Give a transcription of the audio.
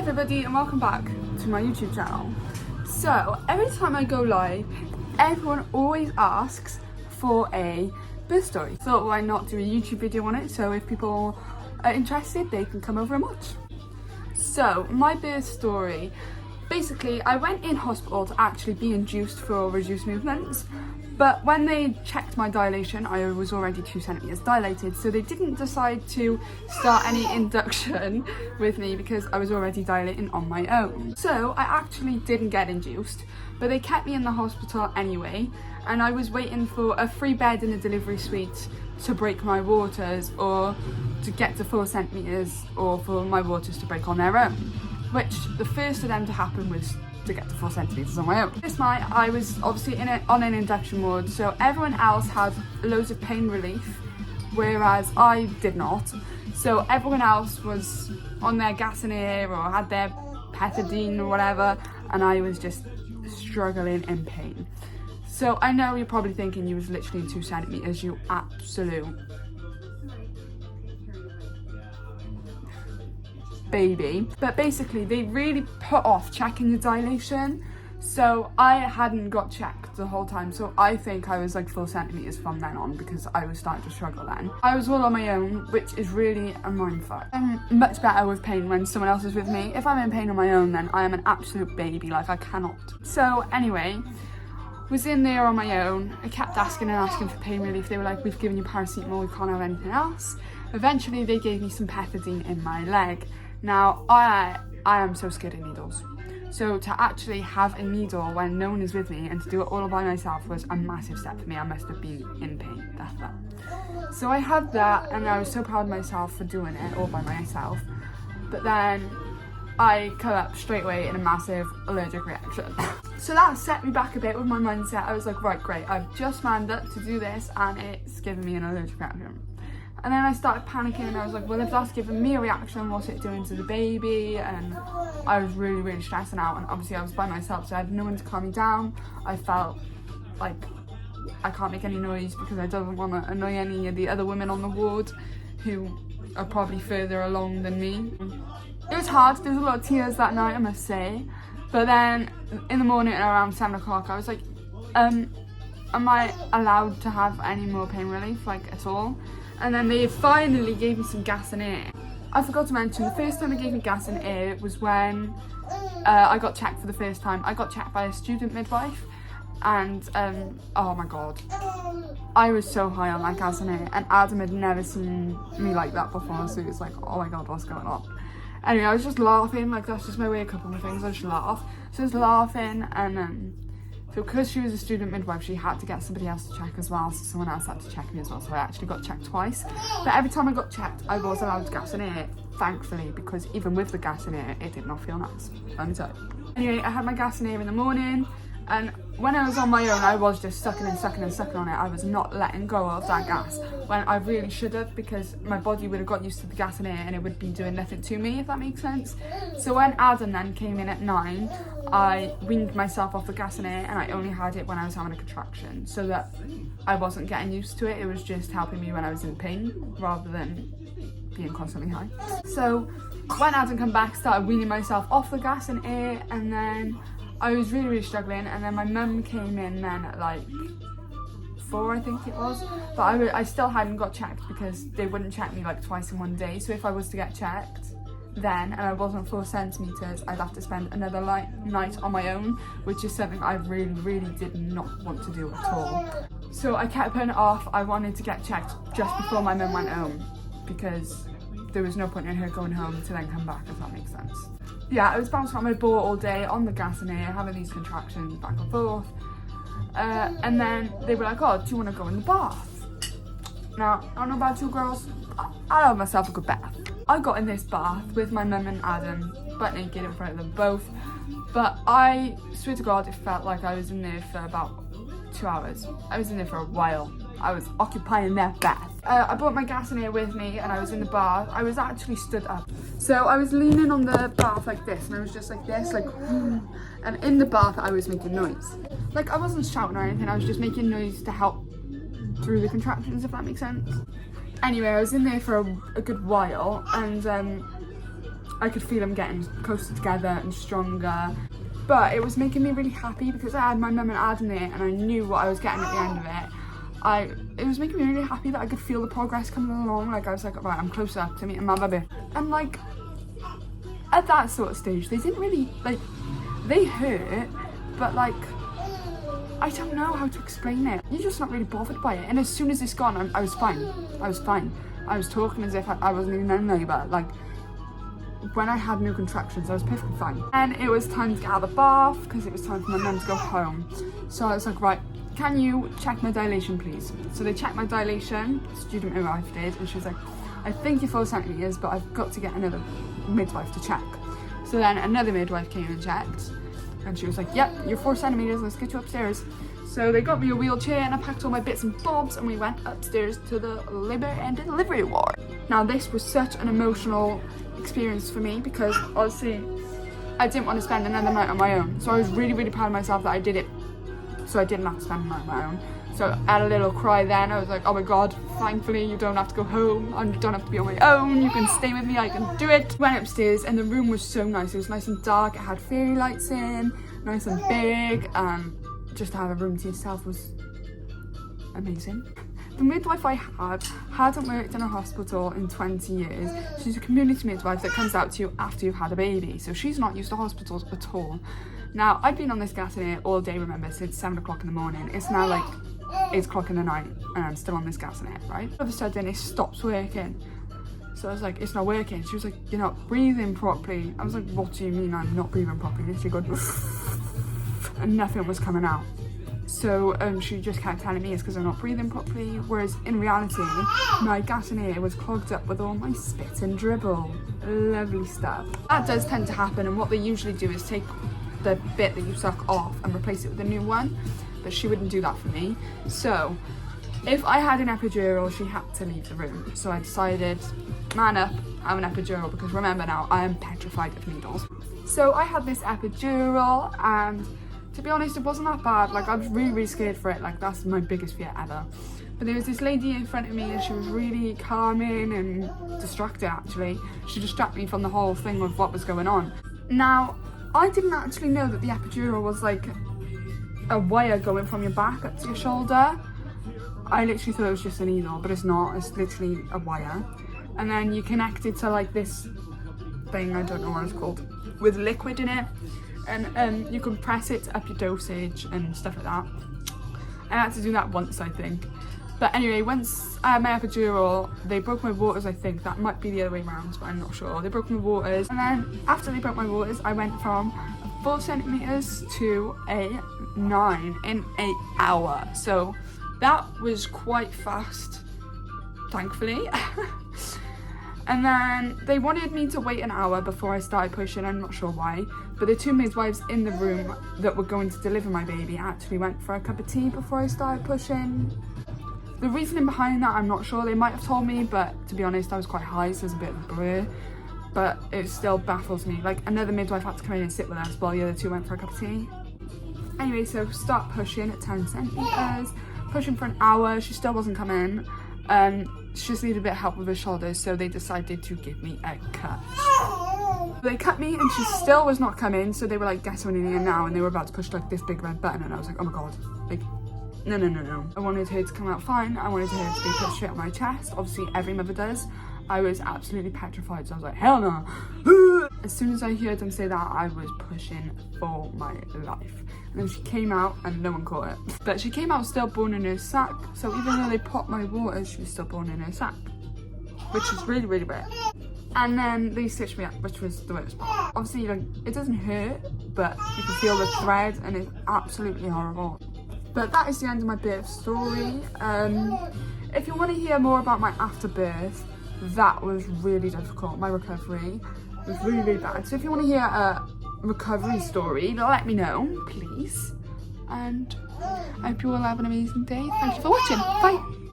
everybody and welcome back to my YouTube channel. So every time I go live, everyone always asks for a birth story. Thought why not do a YouTube video on it, so if people are interested they can come over and watch. So my birth story, basically I went in hospital to actually be induced for reduced movements, but when they checked my dilation I was already 2 centimeters dilated, so they didn't decide to start any induction with me because I was already dilating on my own. So I actually didn't get induced, but they kept me in the hospital anyway, and I was waiting for a free bed in the delivery suite to break my waters, or to get to 4 centimeters, or for my waters to break on their own, which the first of them to happen was to get to 4 centimeters on my own. This night I was obviously on an induction ward, so everyone else had loads of pain relief, whereas I did not. So everyone else was on their gas and air or had their pethidine or whatever, and I was just struggling in pain. So I know you're probably thinking you was literally 2 centimeters, you absolute baby. But basically they really put off checking the dilation, so I hadn't got checked the whole time, so I think I was like 4 centimeters from then on, because I was starting to struggle then. I was all on my own, which is really a mindfuck. I'm much better with pain when someone else is with me. If I'm in pain on my own, then I am an absolute baby, like I cannot. So anyway, was in there on my own. I kept asking and asking for pain relief. They were like, we've given you paracetamol, we can't have anything else. Eventually they gave me some pethidine in my leg. Now, I am so scared of needles. So to actually have a needle when no one is with me and to do it all by myself was a massive step for me. I must have been in pain, that's that. So I had that, and I was so proud of myself for doing it all by myself. But then I come up straight away in a massive allergic reaction. So that set me back a bit with my mindset. I was like, right, great, I've just manned up to do this and it's giving me an allergic reaction. And then I started panicking, and I was like, well, if that's giving me a reaction, what's it doing to the baby? And I was really, really stressing out, and obviously I was by myself, so I had no one to calm me down. I felt like I can't make any noise because I don't want to annoy any of the other women on the ward who are probably further along than me. It was hard. There was a lot of tears that night, I must say. But then in the morning at around 7 o'clock, I was like, am I allowed to have any more pain relief, like at all? And then they finally gave me some gas and air. I forgot to mention, the first time they gave me gas and air was when I got checked for the first time. I got checked by a student midwife, and oh my god, I was so high on that gas and air, and Adam had never seen me like that before, so he was like, oh my god, what's going on? Anyway, I was just laughing, like that's just my way of coping with things, I just laugh. So I was laughing, and so because she was a student midwife, she had to get somebody else to check as well, so someone else had to check me as well, so I actually got checked twice. But every time I got checked, I was allowed gas and air, thankfully, because even with the gas and air, it did not feel nice, let me tell you. Anyway, I had my gas and air in the morning, and when I was on my own, I was just sucking and sucking and sucking on it. I was not letting go of that gas, when I really should have, because my body would have got used to the gas and air and it would be doing nothing to me, if that makes sense. So when Adam then came in at 9, I weaned myself off the gas and air, and I only had it when I was having a contraction, so that I wasn't getting used to it. It was just helping me when I was in pain, rather than being constantly high. So when Adam came back, started weaning myself off the gas and air, and then I was really, really struggling, and then my mum came in then at like 4, I think it was, but I still hadn't got checked because they wouldn't check me like twice in one day. So if I was to get checked then and I wasn't 4 centimeters, I'd have to spend another night on my own, which is something I really, really did not want to do at all. So I kept putting it off. I wanted to get checked just before my mum went home, because there was no point in her going home to then come back, if that makes sense. Yeah, I was bouncing on my ball all day on the gas and air, having these contractions back and forth. And then they were like, oh, do you want to go in the bath? Now, I don't know about you girls, I love myself a good bath. I got in this bath with my mum and Adam, butt naked in front of them both. But I swear to God, it felt like I was in there for about 2 hours. I was in there for a while. I was occupying their bath. I brought my gas and air with me, and I was in the bath. I was actually stood up. So I was leaning on the bath like this, and I was just like this, like, and in the bath I was making noise. Like, I wasn't shouting or anything, I was just making noise to help through the contractions, if that makes sense. Anyway, I was in there for a good while, and I could feel them getting closer together and stronger. But it was making me really happy because I had my mum and dad in it and I knew what I was getting at the end of it. It was making me really happy that I could feel the progress coming along. Like I was like, right, I'm closer to meeting my baby. And like, at that sort of stage, they didn't really, like, they hurt, but like, I don't know how to explain it. You're just not really bothered by it. And as soon as it's gone, I was fine. I was fine. I was talking as if I wasn't even in labour. Like, when I had no contractions, I was perfectly fine. And it was time to get out of the bath because it was time for my mum to go home. So I was like, right, can you check my dilation, please? So they checked my dilation, the student midwife did, and she was like, I think you're 4 centimetres, but I've got to get another midwife to check. So then another midwife came and checked, and she was like, yep, you're 4 centimetres, let's get you upstairs. So they got me a wheelchair and I packed all my bits and bobs and we went upstairs to the labour and delivery ward. Now this was such an emotional experience for me because obviously I didn't want to spend another night on my own. So I was really, really proud of myself that I did it. So I didn't have to spend a night on my own. So I had a little cry then. I was like, oh my God, thankfully you don't have to go home. I don't have to be on my own. You can stay with me, I can do it. Went upstairs and the room was so nice. It was nice and dark. It had fairy lights in, nice and big. Just to have a room to yourself was amazing. The midwife I had hadn't worked in a hospital in 20 years. She's a community midwife that comes out to you after you've had a baby. So she's not used to hospitals at all. Now, I've been on this gas in here all day, remember, since 7 o'clock in the morning. It's now like 8 o'clock in the night and I'm still on this gas in it, right? All of a sudden it stops working. So I was like, it's not working. She was like, you're not breathing properly. I was like, what do you mean I'm not breathing properly? She goes, and nothing was coming out. So she just kept telling me it's because I'm not breathing properly, whereas in reality, my gas in here was clogged up with all my spit and dribble. Lovely stuff. That does tend to happen, and what they usually do is take the bit that you suck off and replace it with a new one, but she wouldn't do that for me. So if I had an epidural, she had to leave the room. So I decided, man up, have an epidural, because remember now, I am petrified of needles. So I had this epidural, and to be honest, it wasn't that bad. Like, I was really, really scared for it. Like, that's my biggest fear ever. But there was this lady in front of me and she was really calming and distracted, actually. She distracted me from the whole thing of what was going on. Now, I didn't actually know that the epidural was like a wire going from your back up to your shoulder. I literally thought it was just a needle, but it's not. It's literally a wire. And then you connect it to like this thing, I don't know what it's called, with liquid in it. And you can press it to up your dosage and stuff like that. I had to do that once, I think. But anyway, once I had my epidural, they broke my waters, I think. That might be the other way around, but I'm not sure. They broke my waters. And then after they broke my waters, I went from 4 centimetres to a 9 in an hour. So that was quite fast, thankfully. And then they wanted me to wait an hour before I started pushing. I'm not sure why, but the 2 midwives in the room that were going to deliver my baby actually went for a cup of tea before I started pushing. The reasoning behind that, I'm not sure. They might have told me, but to be honest, I was quite high, so it was a bit of a blur. But it still baffles me. Like, another midwife had to come in and sit with us while the other 2 went for a cup of tea. Anyway, so start pushing at 10 centimetres, pushing for an hour. She still wasn't coming. She just needed a bit of help with her shoulders, so they decided to give me a cut. They cut me and she still was not coming, so they were like, get someone in here now, and they were about to push like this big red button, and I was like, oh my God, like, no. I wanted her to come out fine. I wanted her to be put straight on my chest. Obviously, every mother does. I was absolutely petrified, so I was like, hell no. As soon as I heard them say that, I was pushing for my life. And then she came out and no one caught it. But she came out still born in her sack, so even though they popped my waters, she was still born in her sack, which is really, really weird. And then they stitched me up, which was the worst part. Obviously, like, it doesn't hurt, but you can feel the thread and it's absolutely horrible. But that is the end of my birth story. If you want to hear more about my afterbirth, that was really difficult. My recovery was really, really bad. So if you want to hear a recovery story, let me know, please. And I hope you all have an amazing day. Thank you for watching. Bye.